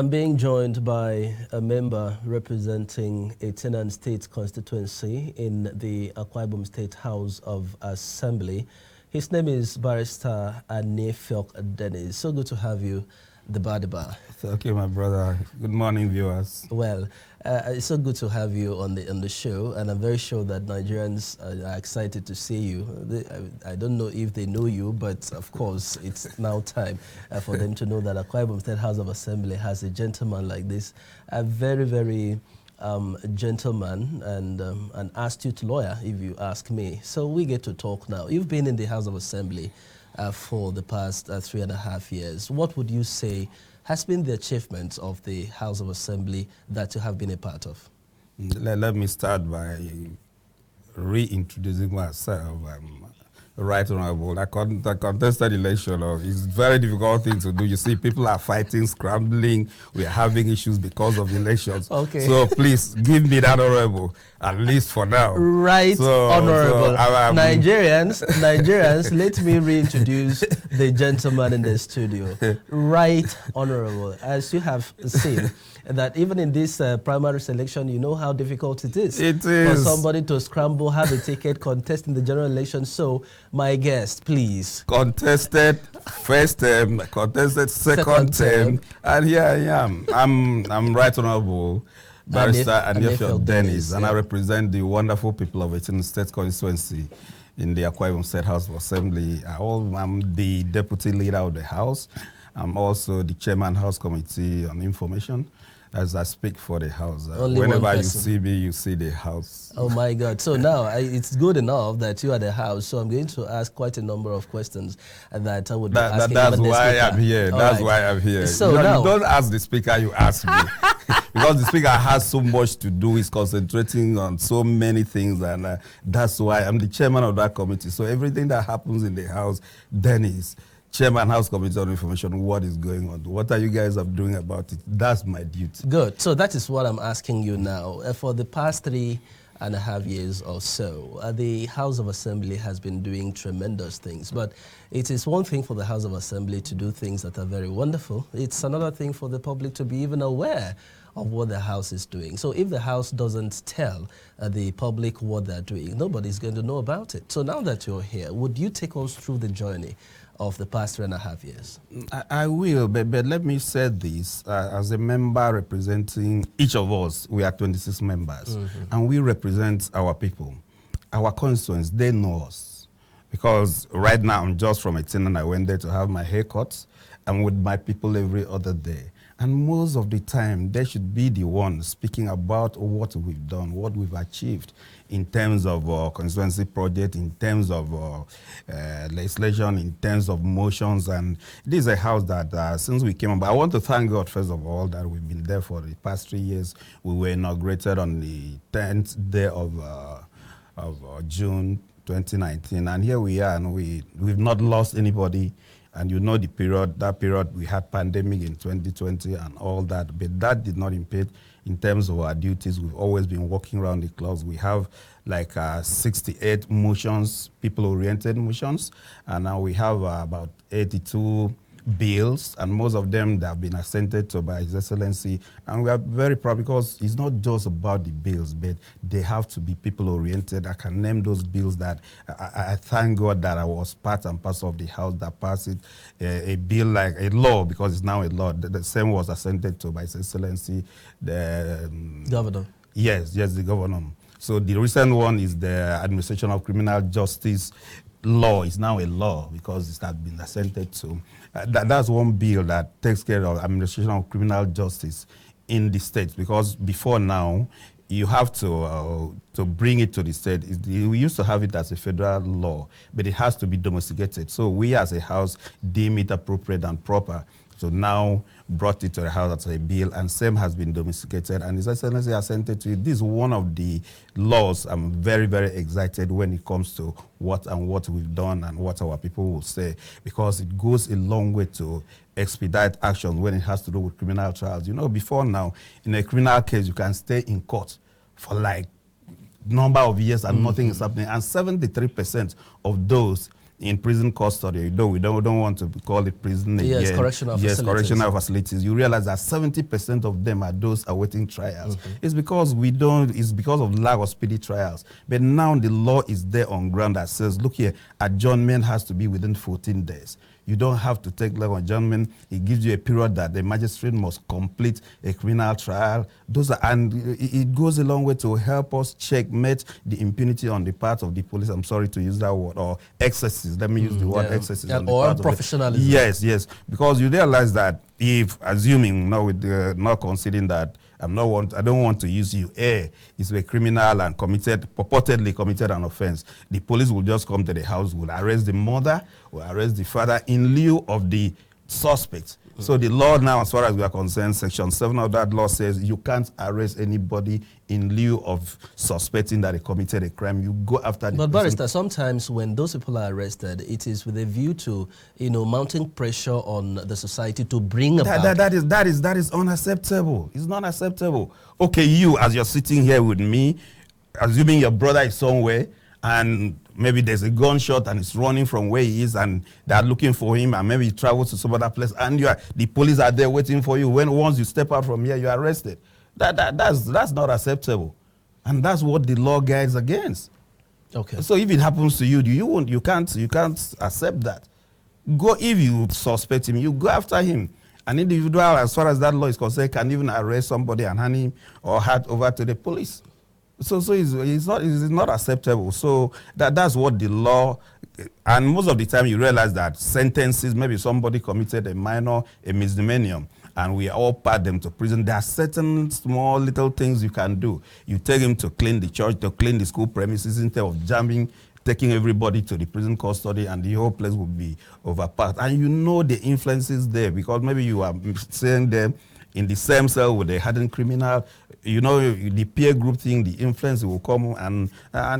I'm being joined by a member representing a tenant state constituency in the Akha Ibom State House of Assembly. His name is Barrister Anefok Dennis. So good to have you, the Badiba. Thank you, my brother. Good morning, viewers. Well, it's so good to have you on the show, and I'm very sure that Nigerians are excited to see you. I don't know if they know you, but of course, it's now time for them to know that Akha Ibom State House of Assembly has a gentleman like this, a very, very gentleman and an astute lawyer, if you ask me. So we get to talk now. You've been in the House of Assembly for the past 3.5 years. What would you say has been the achievements of the House of Assembly that you have been a part of? Let me start by reintroducing myself. Right Honorable. I contested election. It's a very difficult thing to do. You see, people are fighting, scrambling. We are having issues because of elections. Okay. So please give me that honorable, at least for now. Right Honorable. Nigerians, let me reintroduce the gentleman in the studio. Right Honorable. As you have seen, that even in this primary selection, you know how difficult it is. It is. For somebody to scramble, have a ticket, contest in the general election. So, my guest, please. Contested first term, contested second term, and here I am. I'm Right Honorable Barrister Anefok Dennis, and I represent the wonderful people of 18 State constituency in the Akha Ibom State House of Assembly. I'm the deputy leader of the House. I'm also the chairman House Committee on Information, as I speak for the House. Whenever you see me, you see the House. Oh my God. So now it's good enough that you are the House. So I'm going to ask quite a number of questions that I would be asking. That's why I'm here. That's why I'm here. So now, you don't ask the Speaker, you ask me. Because the Speaker has so much to do. He's concentrating on so many things, and that's why I'm the chairman of that committee. So everything that happens in the House, Dennis, Chairman House Committee on Information, what is going on? What are you guys doing about it? That's my duty. Good. So that is what I'm asking you now. For the past 3.5 years or so, the House of Assembly has been doing tremendous things. But it is one thing for the House of Assembly to do things that are very wonderful. It's another thing for the public to be even aware of what the House is doing. So if the House doesn't tell the public what they're doing, nobody's going to know about it. So now that you're here, would you take us through the journey of the past 3.5 years? I will, but let me say this. As a member representing each of us, we are 26 members, and we represent our people. Our constituents, they know us. Because right now, I'm just from 18 and I went there to have my haircut. I'm with my people every other day. And most of the time, they should be the ones speaking about what we've done, what we've achieved in terms of constituency project, in terms of legislation, in terms of motions. And this is a house that since we came up, I want to thank God, first of all, that we've been there for the past 3 years. We were inaugurated on the 10th day of June 2019. And here we are, and we've not lost anybody. And you know that period we had pandemic in 2020 and all that, but that did not impede in terms of our duties. We've always been working around the clock. We have like 68 motions, people-oriented motions, and now we have about 82 bills, and most of them that have been assented to by His Excellency. And we are very proud because it's not just about the bills, but they have to be people-oriented. I can name those bills that I thank God that I was part and parcel of the House that passed it. A bill like a law, because it's now a law. The same was assented to by His Excellency, the Governor. Yes, the governor. So the recent one is the Administration of Criminal Justice law. Is now a law because it has been assented to. That's one bill that takes care of administration of criminal justice in the states, because before now, you have to bring it to the state. We used to have it as a federal law, but it has to be domesticated. So we as a house deem it appropriate and proper. So now brought it to the House as a bill, and same has been domesticated, and His Excellency assented to it. This is one of the laws I'm very, very excited when it comes to what we've done and what our people will say, because it goes a long way to expedite action when it has to do with criminal trials. You know, before now, in a criminal case, you can stay in court for like number of years and nothing is happening, and 73% of those in prison custody, we don't want to call it prison again. Yes, correctional facilities. Correctional facilities. You realize that 70% of them are those awaiting trials. It's because it's because of lack of speedy trials. But now the law is there on ground that says, look here, adjournment has to be within 14 days. You don't have to take long adjournment. It gives you a period that the magistrate must complete a criminal trial. And it goes a long way to help us checkmate the impunity on the part of the police. I'm sorry to use that word, or excesses. Let me use the word excesses. Yeah, on the or part professionalism. Yes. Because you realize that if, assuming, not considering that I don't want to use you. Is a criminal and purportedly committed an offense. The police will just come to the house, will arrest the mother, will arrest the father in lieu of the suspect. So the law now, as far as we are concerned, Section 7 of that law says you can't arrest anybody in lieu of suspecting that they committed a crime. You go after the person. But Barrister, sometimes when those people are arrested, it is with a view to, mounting pressure on the society to bring about... That is unacceptable. It's not acceptable. Okay, you, as you're sitting here with me, assuming your brother is somewhere, and maybe there's a gunshot and it's running from where he is and they're looking for him, and maybe he travels to some other place and the police are there waiting for you. Once you step out from here, you're arrested. That's not acceptable. And that's what the law guides against. Okay. So if it happens to you, you can't accept that. If you suspect him, you go after him. An individual, as far as that law is concerned, can even arrest somebody and hand him or hand over to the police. So it's not acceptable. So that's what the law, and most of the time you realize that sentences, maybe somebody committed a misdemeanor, and we all part them to prison. There are certain small little things you can do. You take him to clean the church, to clean the school premises, instead of taking everybody to the prison custody, and the whole place will be overpacked. And the influences there, because maybe you are saying them in the same cell with a hardened criminal. The peer group thing, the influence will come, and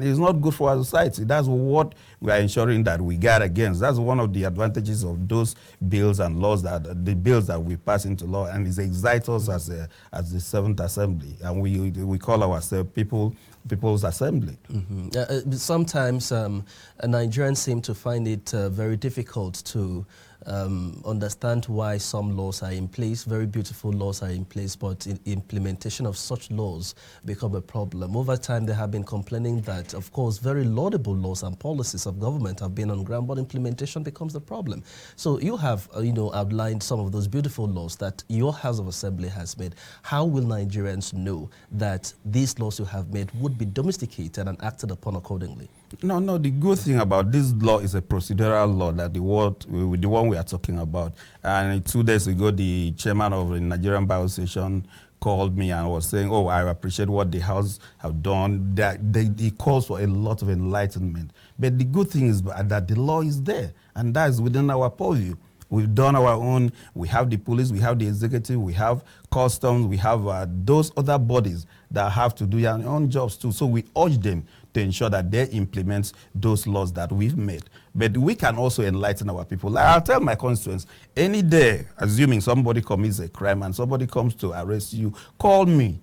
it's not good for our society. That's what we are ensuring that we guard against. That's one of the advantages of those bills and laws, the bills that we pass into law, and it excites us as the Seventh Assembly, and we call ourselves People's Assembly. Sometimes Nigerians seem to find it very difficult to understand why some laws are in place, very beautiful laws are in place, but implementation of such laws become a problem. Over time, they have been complaining that, of course, very laudable laws and policies of government have been on ground, but implementation becomes the problem. So you have, outlined some of those beautiful laws that your House of Assembly has made. How will Nigerians know that these laws you have made would be domesticated and acted upon accordingly? No, the good thing about this law is a procedural law, that the one we are talking about. And 2 days ago, the chairman of the Nigerian Bar Association called me and was saying, I appreciate what the House have done. It calls for a lot of enlightenment. But the good thing is that the law is there, and that is within our purview. We've done our own. We have the police, we have the executive, we have customs, we have those other bodies that have to do their own jobs too. So we urge them to ensure that they implement those laws that we've made. But we can also enlighten our people. Like I'll tell my constituents, any day, assuming somebody commits a crime and somebody comes to arrest you, call me.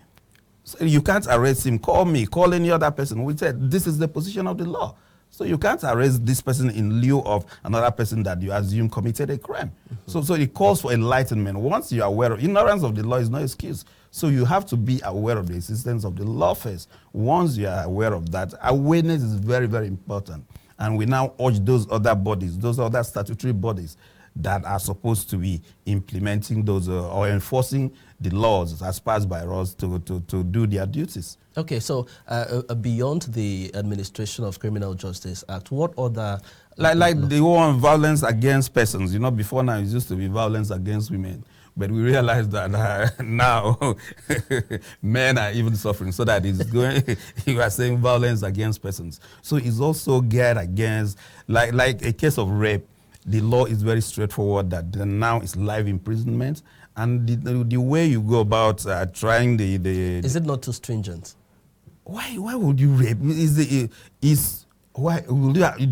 So you can't arrest him, call me, call any other person. We said, this is the position of the law. So you can't arrest this person in lieu of another person that you assume committed a crime. So it calls for enlightenment. Once you are aware of ignorance of the law is no excuse. So you have to be aware of the existence of the law first. Once you are aware of that, awareness is very, very important. And we now urge those other bodies, those other statutory bodies that are supposed to be implementing those or enforcing the laws as passed by us to do their duties. Okay, so beyond the Administration of Criminal Justice Act, what other... Like the one, violence against persons. Before now it used to be violence against women. But we realize that now men are even suffering, so that it's going, you are saying violence against persons. So it's also geared against, like a case of rape, the law is very straightforward that now it's life imprisonment. And the way you go about trying the... Is it not too stringent? Why would you rape? Do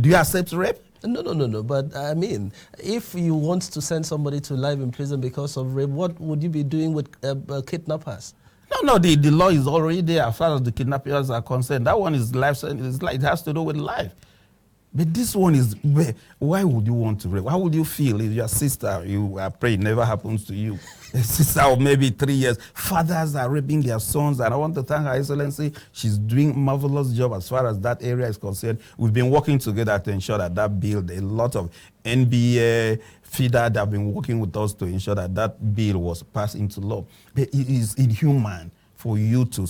you accept rape? No. But I mean, if you want to send somebody to life in prison because of rape, what would you be doing with kidnappers? No. The law is already there as far as the kidnappers are concerned. That one is life. It has to do with life. But this one is, why would you want to rape? How would you feel if your sister, you are praying, never happens to you? A sister of maybe 3 years, fathers are raping their sons, and I want to thank Her Excellency. She's doing a marvelous job as far as that area is concerned. We've been working together to ensure that that bill, a lot of NBA, FIDA that have been working with us to ensure that that bill was passed into law. But it is inhuman for you to,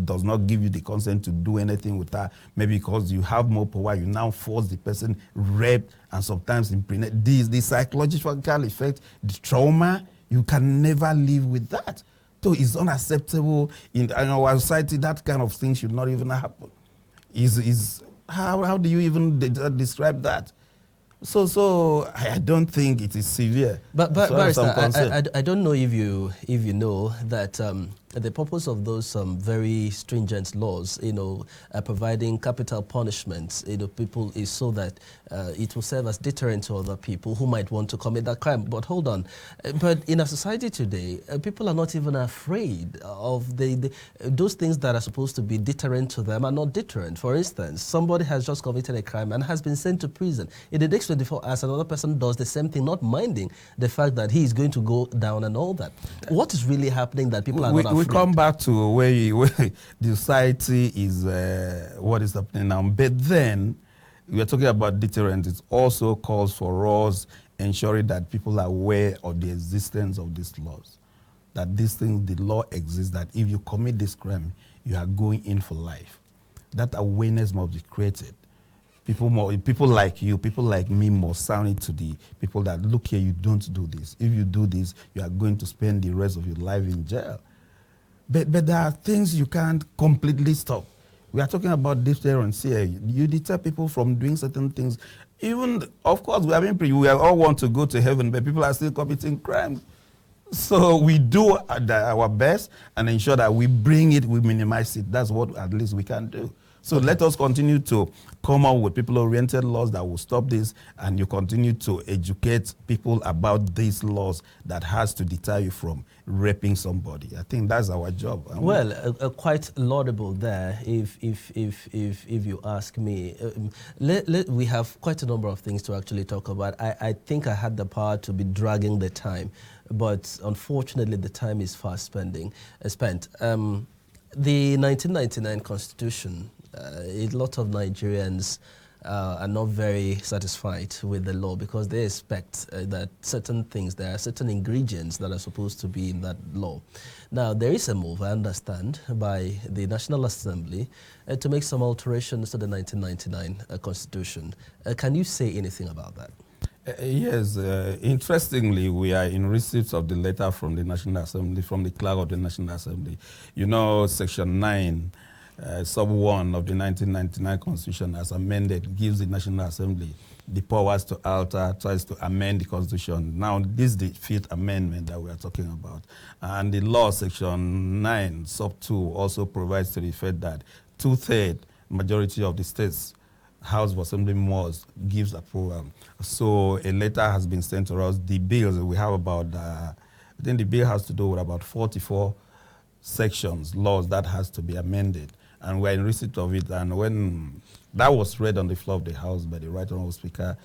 does not give you the consent to do anything with her, maybe because you have more power, you now force the person, rape, and sometimes impregnate. The psychological effect, the trauma, you can never live with that. So it's unacceptable in our society. That kind of thing should not even happen. How do you even describe that? So I don't think it is severe. But I don't know if you know that the purpose of those very stringent laws, providing capital punishments, people, is so that it will serve as deterrent to other people who might want to commit that crime. But hold on, but in a society today, people are not even afraid of those things that are supposed to be deterrent to them are not deterrent. For instance, somebody has just committed a crime and has been sent to prison. In the next 24 hours, another person does the same thing, not minding the fact that he is going to go down and all that. What is really happening that people are not afraid? We come back to where the society is, what is happening now. But then, we are talking about deterrent. It also calls for us ensuring that people are aware of the existence of these laws. That these things, the law exists, that if you commit this crime, you are going in for life. That awareness must be created. People like you, people like me must sound it to the people that, look here, you don't do this. If you do this, you are going to spend the rest of your life in jail. But there are things you can't completely stop. We are talking about deterrence here. You deter people from doing certain things. Even, of course, we all want to go to heaven, but people are still committing crimes. So we do our best and ensure that we bring it, we minimize it. That's what at least we can do. So let us continue to come up with people-oriented laws that will stop this, and you continue to educate people about these laws that has to deter you from raping somebody. I think that's our job. Well, quite laudable there, if you ask me. We have quite a number of things to actually talk about. I think I had the power to be dragging the time, but unfortunately the time is fast spent. The 1999 Constitution, a lot of Nigerians are not very satisfied with the law because they expect that there are certain ingredients that are supposed to be in that law. Now, there is a move, I understand, by the National Assembly to make some alterations to the 1999 Constitution. Can you say anything about that? Yes, interestingly, we are in receipt of the letter from the National Assembly, from the clerk of the National Assembly. You know, Section 9, Sub 1 of the 1999 Constitution, as amended, gives the National Assembly the powers to alter, tries to amend the Constitution. Now, this is the 5th amendment that we are talking about. And the law, Section 9, Sub 2, also provides to the effect that 2/3 majority of the states House of Assembly must gives approval. So a letter has been sent to us. The bills, we have about, I think the bill has to do with about 44 sections, laws that has to be amended. And we're in receipt of it. And when that was read on the floor of the House by the Right Honourable Speaker,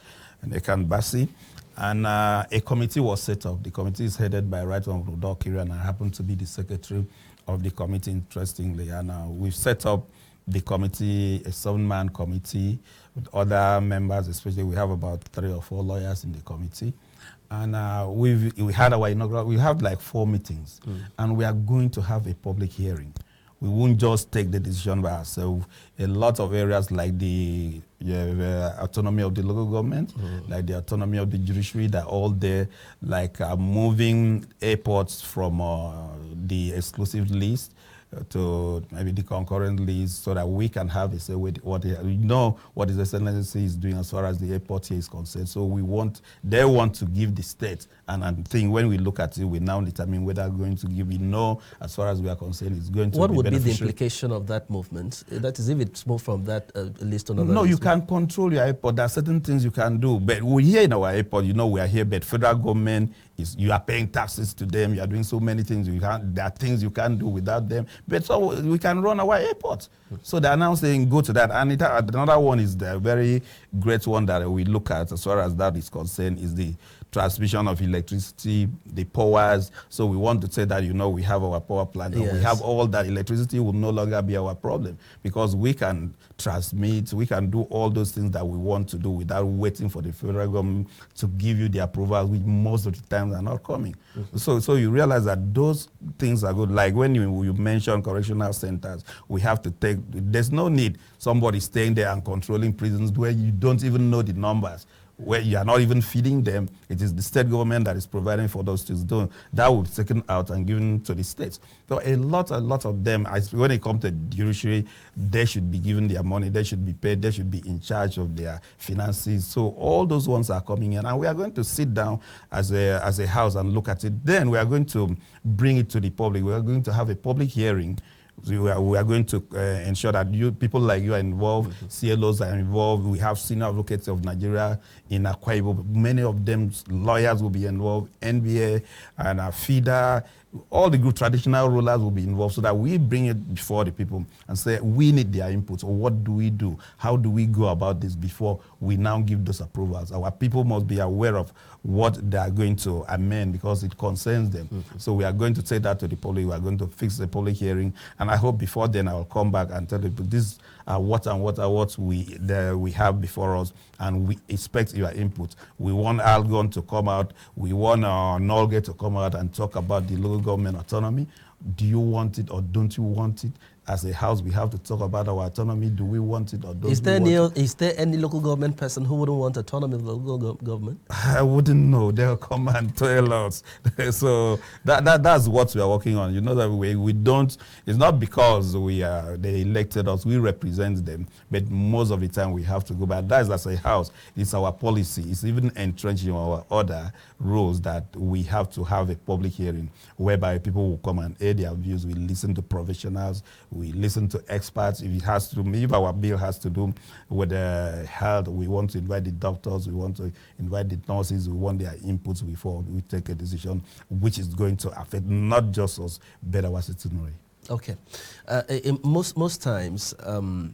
Ekan Bassi, and a committee was set up. The committee is headed by Right Honourable Dokiri, and I happen to be the secretary of the committee, interestingly. And we've set up the committee, a 7-man committee with other members, especially we have about 3 or 4 lawyers in the committee. And we had our inaugural, we have like 4 meetings, and we are going to have a public hearing. We won't just take the decision by ourselves. A lot of areas like the autonomy of the local government, like the autonomy of the judiciary, they're all there, like moving airports from the exclusive list to maybe the concurrent list, so that we can have a say with what His Excellency is doing as far as the airport here is concerned. So they want to give the state, and I think when we look at it, we now determine whether we're going to give it. As far as we are concerned, it's going to be What would be the beneficial. implication of that movement? That is, if it's moved from that list to another No, list. you can control your airport. There are certain things you can do. But we're here in our airport, we are here, but federal government, you are paying taxes to them. You are doing so many things. There are things you can't do without them. but so we can run our airport. So they are now saying go to that. And another one is the very great one that we look at as far as that is concerned is the transmission of electricity, the powers. So we want to say that, we have our power plant and we have all that. Electricity will no longer be our problem because we can transmit, we can do all those things that we want to do without waiting for the federal government to give you the approval, which most of the times are not coming. So you realize that those things are good. Like when you mention correctional centers, we have to there's no need somebody staying there and controlling prisons where you don't even know the numbers, where you are not even feeding them. It is the state government that is providing for those things. That will be taken out and given to the states. So a lot of them, when it comes to judiciary, they should be given their money, they should be paid, they should be in charge of their finances. So all those ones are coming in, and we are going to sit down as a house and look at it. Then we are going to bring it to the public. We are going to have a public hearing. So we are going to ensure that people like you are involved, CLOs are involved. We have senior advocates of Nigeria in Akha Ibom. Many of them lawyers will be involved, NBA and FIDA. All the good traditional rulers will be involved so that we bring it before the people and say we need their input. So what do we do? How do we go about this before we now give those approvals? Our people must be aware of what they are going to amend because it concerns them. So we are going to take that to the public. We are going to fix the public hearing. And I hope before then I will come back and tell people this what we have before us, and we expect your input. We want Algon to come out. We want Nolge to come out and talk about the local government autonomy. Do you want it or don't you want it? As a house, we have to talk about our autonomy. Do we want it or don't we want it? Is there any local government person who wouldn't want autonomy of the local government? I wouldn't know. They'll come and tell us. So that's what we are working on. That we don't, it's not because they elected us, we represent them, but most of the time we have to go back. That's as a house. It's our policy. It's even entrenched in our other rules that we have to have a public hearing whereby people will come and air their views. We listen to professionals. We listen to experts. If our bill has to do with health, we want to invite the doctors, we want to invite the nurses, we want their inputs before we take a decision which is going to affect not just us, but our citizenry. Okay. Most times, the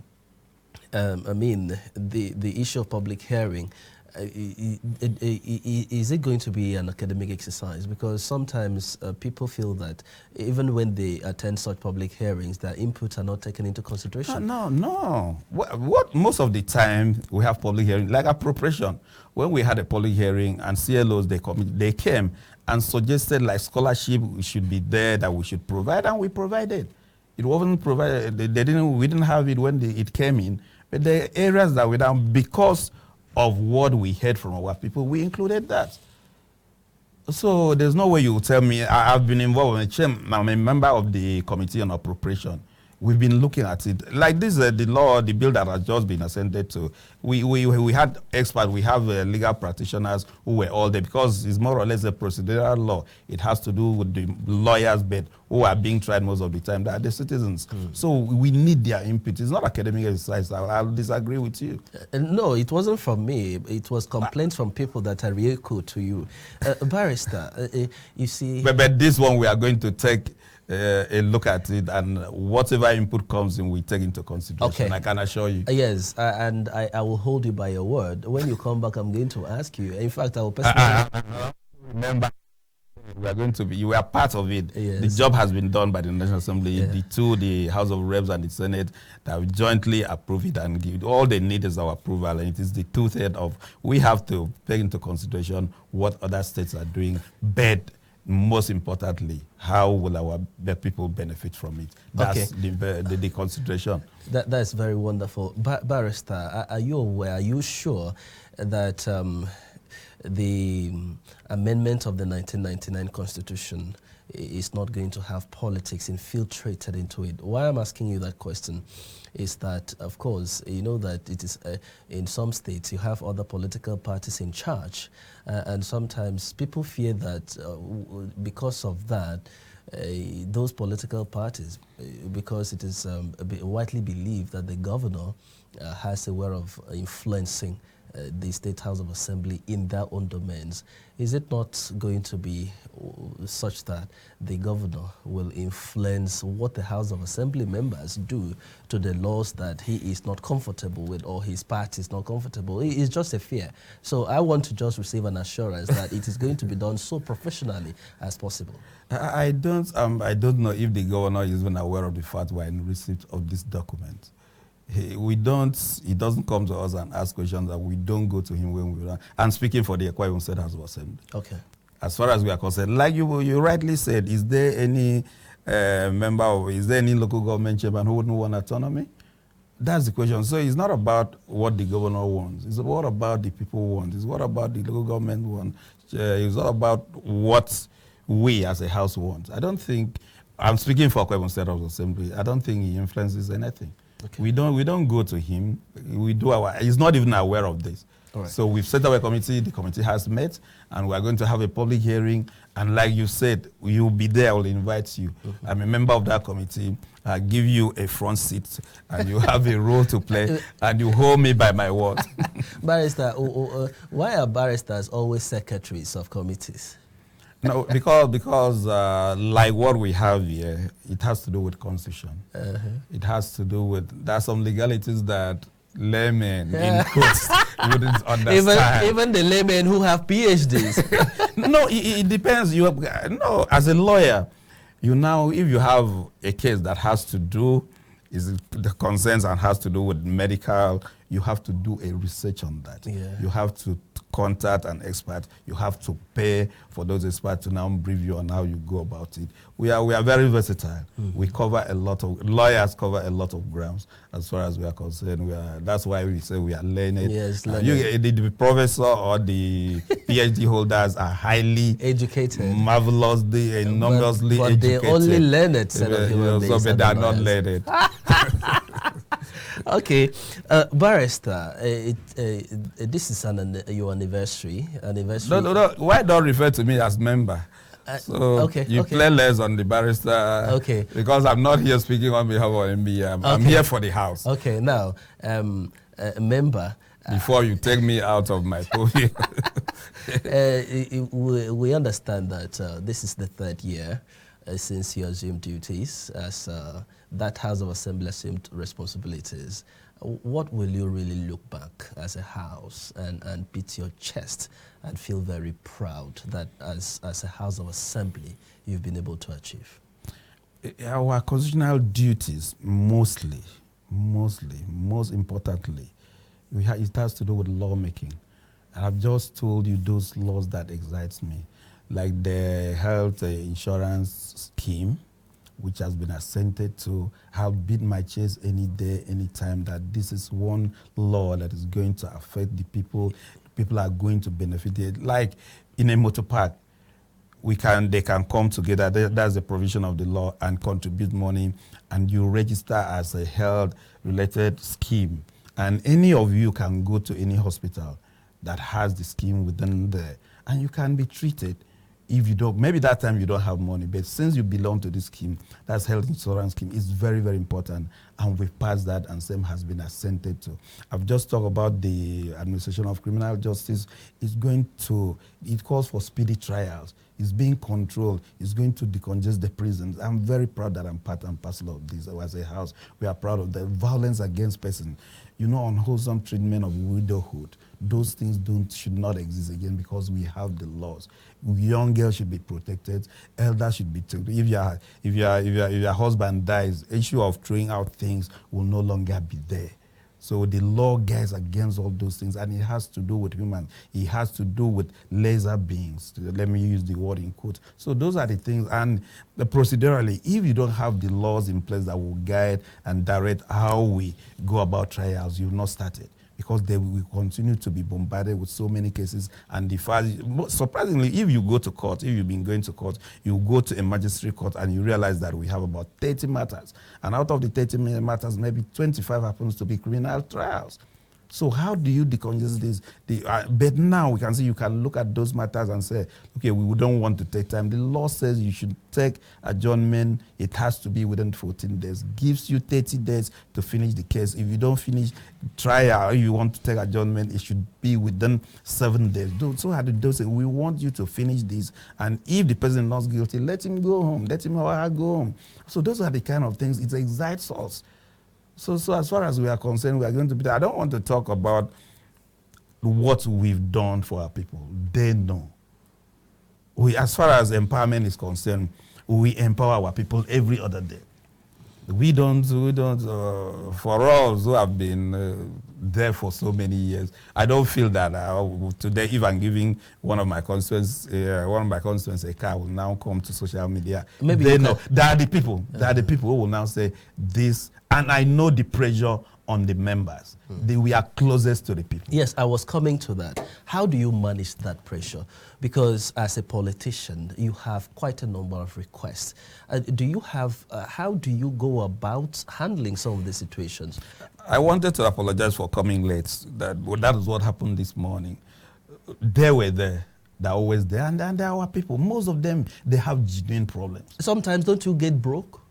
issue of public hearing, is it going to be an academic exercise? Because sometimes people feel that even when they attend such public hearings, their inputs are not taken into consideration. No. What most of the time we have public hearing, like appropriation. When we had a public hearing and CLOs, they came and suggested like scholarship should be there that we should provide, and we provided. It wasn't provided. We didn't have it when it came in, but the areas that we down because of what we heard from our people, we included that. So there's no way you will tell me, I've been involved. I'm a member of the Committee on Appropriation. We've been looking at it. Like this, the bill that has just been ascended to, we had experts, we have legal practitioners who were all there because it's more or less a procedural law. It has to do with the lawyers, but who are being tried most of the time, that are the citizens. So we need their input. It's not academic exercise. I'll disagree with you. No, it wasn't from me. It was complaints from people that are really cool to you. Barrister, you see... But this one, we are going to take a look at it, and whatever input comes in, we take into consideration. Okay. I can assure you. Yes, and I will hold you by your word. When you come back, I'm going to ask you. In fact, I will personally... remember, we are going to be, you are part of it. Yes. The job has been done by the National Assembly, the House of Reps and the Senate, that will jointly approve it and give it. All they need is our approval, and it is the two-thirds of, we have to take into consideration what other states are doing, but most importantly, how will our people benefit from it? That's the consideration. That's very wonderful. Barrister, are you aware, are you sure that the amendment of the 1999 Constitution is not going to have politics infiltrated into it? Why I'm asking you that question is that, of course, you know that it is in some states you have other political parties in charge, and sometimes people fear that because of that, those political parties, because it is widely believed that the governor has a way of influencing the State House of Assembly in their own domains, is it not going to be such that the governor will influence what the House of Assembly members do to the laws that he is not comfortable with or his party is not comfortable? It's just a fear. So I want to just receive an assurance that it is going to be done so professionally as possible. I don't know if the governor is even aware of the fact we're in receipt of this document. He doesn't come to us and ask questions, that we don't go to him when we run. I'm speaking for the Akwa Ibom State House of Assembly. Okay. As far as we are concerned, like you rightly said, is there any is there any local government chairman who wouldn't want autonomy? That's the question. So it's not about what the governor wants. It's what about the people want. It's what about the local government want. It's all about what we as a house want. I don't think, I'm speaking for Akwa Ibom State House of Assembly, I don't think he influences anything. Okay. We don't go to him. We do he's not even aware of this. Right. So we've set up a committee, the committee has met, and we're going to have a public hearing. And like you said, you'll be there, I will invite you. Mm-hmm. I'm a member of that committee. I'll give you a front seat, and you have a role to play, and you hold me by my word. Barrister, why are barristers always secretaries of committees? No, because like what we have here, it has to do with constitution. It has to do with, there are some legalities that laymen in courts wouldn't understand. Even the laymen who have PhDs. No, it depends. No, as a lawyer, if you have a case that has to do, the concerns and has to do with medical, you have to do a research on that. Yeah. You have to contact an expert. You have to pay for those experts to now brief you on how you go about it. We are very versatile. Mm-hmm. We cover lawyers cover a lot of grounds as far as we are concerned. That's why we say we are learned. Yes, the professor or the PhD holders are highly educated, marvelously, enormously but educated. They only learned set of human beings. So they are not learned. Okay, barrister, this is your anniversary. No. Why don't refer to me as member? You play less on the barrister. Okay. Because I'm not here speaking on behalf of MBA. I'm here for the house. Okay, now, member. Before you take me out of my podium. We understand that this is the third year since you assumed duties as that House of Assembly assumed responsibilities. What will you really look back as a house and beat your chest and feel very proud that as a House of Assembly you've been able to achieve? Our constitutional duties, most importantly, it has to do with lawmaking. I've just told you those laws that excite me, like the health insurance scheme, which has been assented to. I'll beat my chest any day, any time, that this is one law that is going to affect the people. People are going to benefit it. Like in a motor park, they can come together. That's the provision of the law, and contribute money, and you register as a health-related scheme. And any of you can go to any hospital that has the scheme within there, and you can be treated. If you don't, maybe that time you don't have money, but since you belong to this scheme, that's health insurance scheme, is very, very important. And we've passed that, and same has been assented to. I've just talked about the administration of criminal justice. It calls for speedy trials. It's being controlled. It's going to decongest the prisons. I'm very proud that I'm part and parcel of this. As a house, we are proud of the violence against persons. Unwholesome treatment of widowhood. Those things should not exist again, because we have the laws. Young girls should be protected. Elders should be protected. If your husband dies, issue of throwing out things will no longer be there. So the law guides against all those things, and it has to do with humans. It has to do with lesser beings. Let me use the word in quote. So those are the things. And procedurally, if you don't have the laws in place that will guide and direct how we go about trials, you've not started. Because they will continue to be bombarded with so many cases. And surprisingly, if you go to court, if you've been going to court, you go to a magistrate court and you realize that we have about 30 matters. And out of the 30 matters, maybe 25 happens to be criminal trials. So how do you decongest this? But now we can see you can look at those matters and say, okay, we don't want to take time. The law says you should take adjournment. It has to be within 14 days. Gives you 30 days to finish the case. If you don't finish trial, if you want to take adjournment, it should be within 7 days. So are the doses. We want you to finish this. And if the person is not guilty, let him go home. Let him or her go home. So those are the kind of things. It excites us. So as far as we are concerned, we are going to be. I don't want to talk about what we've done for our people. They know. As far as empowerment is concerned, we empower our people every other day. We don't. For us who have been there for so many years, I don't feel that today, if I'm giving one of my constituents, Akha will now come to social media. Maybe they know. There are the people. There are the people who will now say this. And I know the pressure on the members. We are closest to the people. Yes, I was coming to that. How do you manage that pressure? Because as a politician, you have quite a number of requests. How do you go about handling some of the situations? I wanted to apologize for coming late. That is what happened this morning. They were there. They're always there. And they're our people. Most of them, they have genuine problems. Sometimes don't you get broke?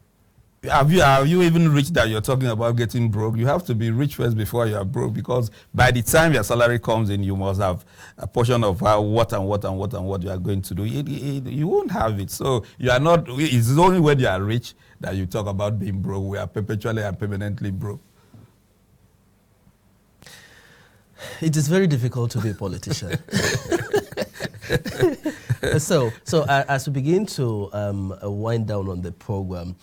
Have you even reached that you're talking about getting broke? You have to be rich first before you are broke, because by the time your salary comes in, you must have a portion of what you are going to do. You won't have it. So you are not. It's only when you are rich that you talk about being broke. We are perpetually and permanently broke. It is very difficult to be a politician. So as we begin to wind down on the program,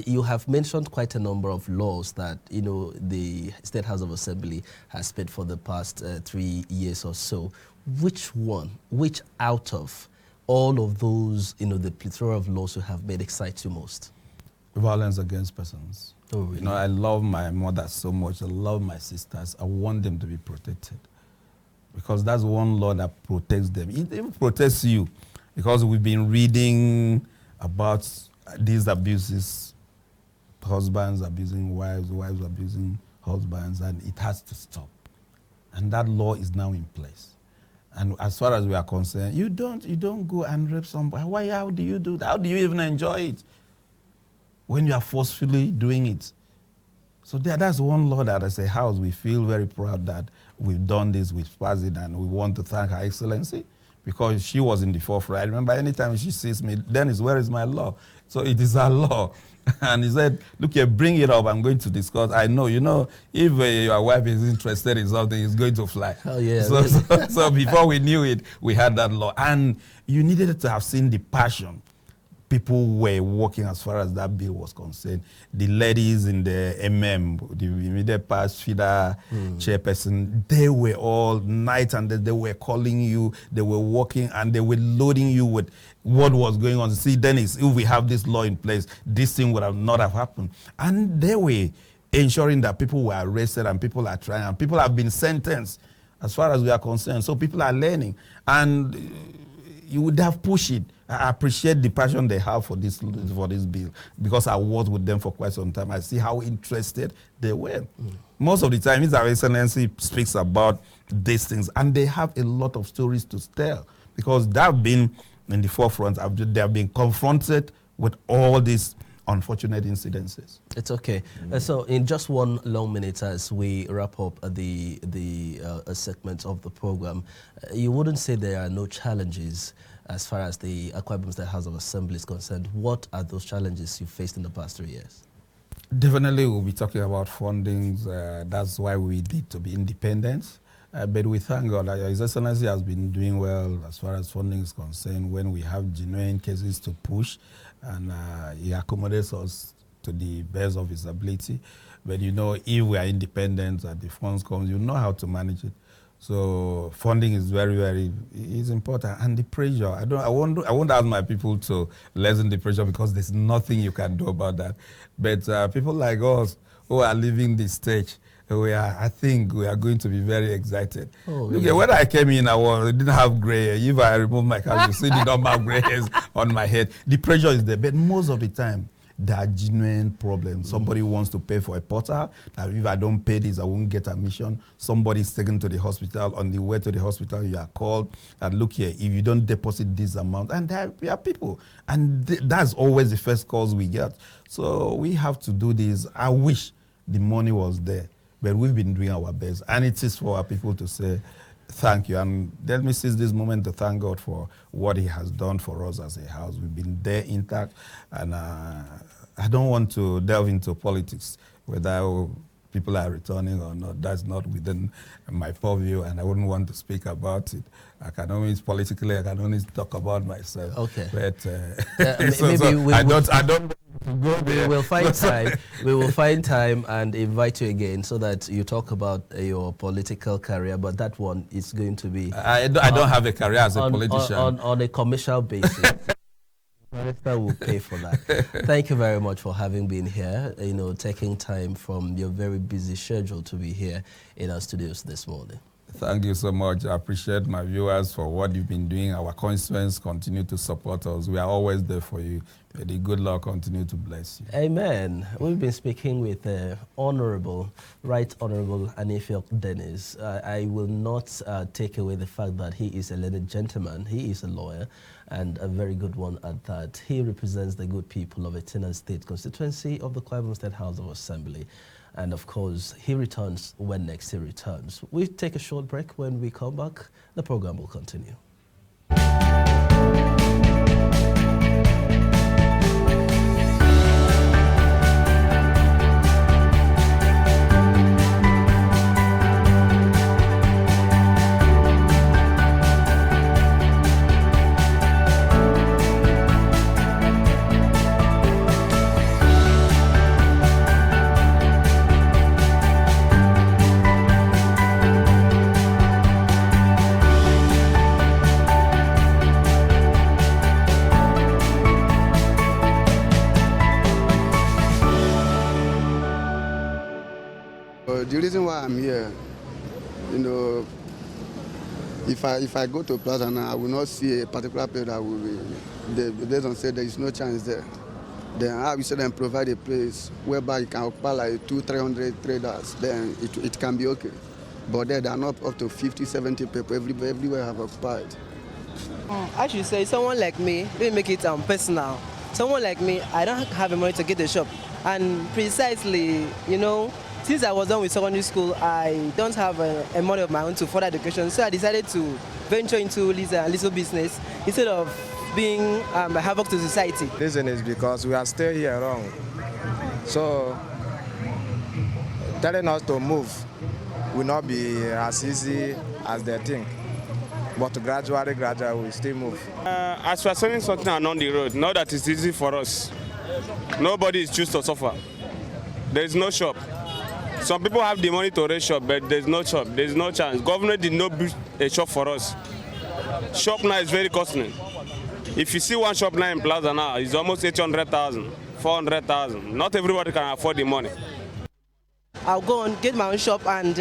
you have mentioned quite a number of laws that the State House of Assembly has spent for the past 3 years or so. Which out of all of those, the plethora of laws you have made excites you most? Violence against persons. Oh, really? I love my mother so much. I love my sisters. I want them to be protected, because that's one law that protects them. It even protects you, because we've been reading about these abuses, husbands abusing wives, wives abusing husbands, and it has to stop. And that law is now in place. And as far as we are concerned, you don't go and rape somebody. Why? How do you do that? How do you even enjoy it when you are forcefully doing it? So that's one law that as a house we feel very proud that we've done this, we've passed it, and we want to thank Her Excellency, because she was in the forefront. I remember anytime she sees me, Dennis, where is my law? So it is her law. And he said, look here, bring it up. I'm going to discuss. I know, if your wife is interested in something, it's going to fly. Oh, yeah. So before we knew it, we had that law. And you needed to have seen the passion people were working as far as that bill was concerned. The ladies in the the immediate past feeder chairperson, they were all night and they were calling you, they were working, and they were loading you with what was going on. See, Dennis, if we have this law in place, this thing would not have happened. And they were ensuring that people were arrested and people are trying, and people have been sentenced as far as we are concerned. So people are learning, and you would have pushed it. I appreciate the passion they have for this bill, because I was with them for quite some time. I see how interested they were. Most of the time, His Excellency speaks about these things, and they have a lot of stories to tell, because they have been in the forefront. They have been confronted with all these unfortunate incidences. It's okay. So in just one long minute as we wrap up the segment of the program, you wouldn't say there are no challenges as far as the Akwa Ibom State House of Assembly is concerned. What are those challenges you faced in the past 3 years? Definitely we'll be talking about fundings. That's why we need to be independent. But we thank God that His Excellency has been doing well as far as funding is concerned. When we have genuine cases to push, and he accommodates us to the best of his ability. But if we are independent and the funds come, you know how to manage it. So funding is very, very is important. And the pressure, I won't ask my people to lessen the pressure, because there's nothing you can do about that. But people like us who are living this stage, I think we are going to be very excited. Oh, really? When I came in, I didn't have gray hair. If I remove my cap, you see the number of gray hairs on my head. The pressure is there, but most of the time, there are genuine problems. Somebody wants to pay for a portal, that if I don't pay this, I won't get admission. Somebody's taken to the hospital. On the way to the hospital, you are called, and look here, if you don't deposit this amount, and there are people, and that's always the first calls we get. So we have to do this. I wish the money was there, but we've been doing our best, and it is for our people to say thank you. And let me seize this moment to thank God for what he has done for us as a house. We've been there intact, and I don't want to delve into politics, whether people are returning or not. That's not within my purview, and I wouldn't want to speak about it. I can only talk about myself. Okay. But maybe I don't go there. We will find time. We will find time and invite you again so that you talk about your political career. But that one is going to be. I don't have a career as a politician. On a commercial basis. Minister will pay for that. Thank you very much for having been here. Taking time from your very busy schedule to be here in our studios this morning. Thank you so much. I appreciate my viewers for what you've been doing. Our constituents continue to support us. We are always there for you. May the good Lord continue to bless you. Amen. We've been speaking with Right Honorable Anifiok Dennis. I will not take away the fact that he is a learned gentleman. He is a lawyer, and a very good one at that. He represents the good people of Etina State constituency of the Akwa Ibom State House of Assembly. And of course, he returns when next he returns. We take a short break. When we come back, the program will continue. The reason why I'm here, if I go to Plaza now, I will not see a particular place that will be, they don't say there is no chance there. Then I will say them provide a place whereby you can occupy like 200-300 traders, then it can be okay. But there are not up to 50-70 people everywhere have occupied. I should say someone like me, let me make it personal. Someone like me, I don't have the money to get a shop. And precisely, since I was done with secondary school, I don't have a money of my own to further education. So I decided to venture into little business instead of being a havoc to society. The reason is because we are still here wrong. So telling us to move will not be as easy as they think. But gradually, we still move. As we are selling something along the road, not that it's easy for us. Nobody is choosing to suffer. There is no shop. Some people have the money to raise shop, but there's no shop. There's no chance. Government did not build a shop for us. Shop now is very costly. If you see one shop now in Plaza now, it's almost 800,000, 400,000. Not everybody can afford the money. I'll go and get my own shop and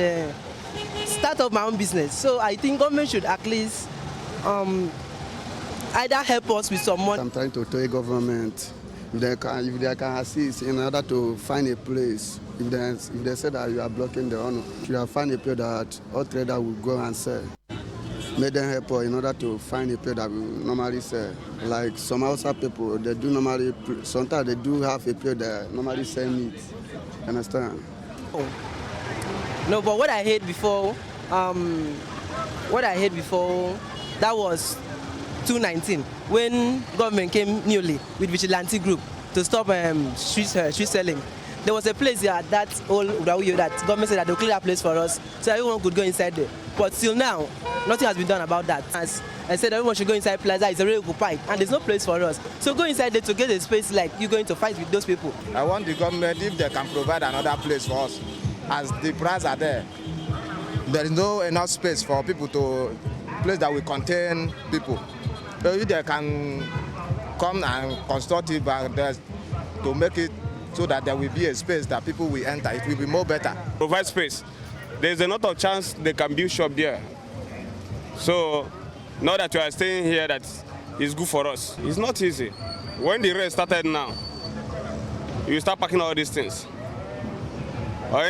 start up my own business. So I think government should at least either help us with some money. I'm trying to tell government if they can assist in order to find a place. If they say that you are blocking the honor, you have find a place that all traders will go and sell. Make them help us in order to find a place that we normally sell. Like some Hausa people, they do normally, sometimes they do have a place that normally sell meat. Understand? No, but what I heard before, that was 2019 when government came newly with vigilante group to stop street selling. There was a place here that old Udawiyo that government said that they'll clear that place for us so everyone could go inside there. But till now, nothing has been done about that. As I said, everyone should go inside Plaza, it's already occupied and there's no place for us. So go inside there to get a space like you're going to fight with those people. I want the government, if they can provide another place for us, as the prices are there. There is no enough space for people to, place that will contain people. So if they can come and construct it back there to make it so that there will be a space that people will enter, it will be more better. Provide space. There's a lot of chance they can build shop there. So now that you are staying here, that is good for us. It's not easy. When the race started now, You start packing all these things.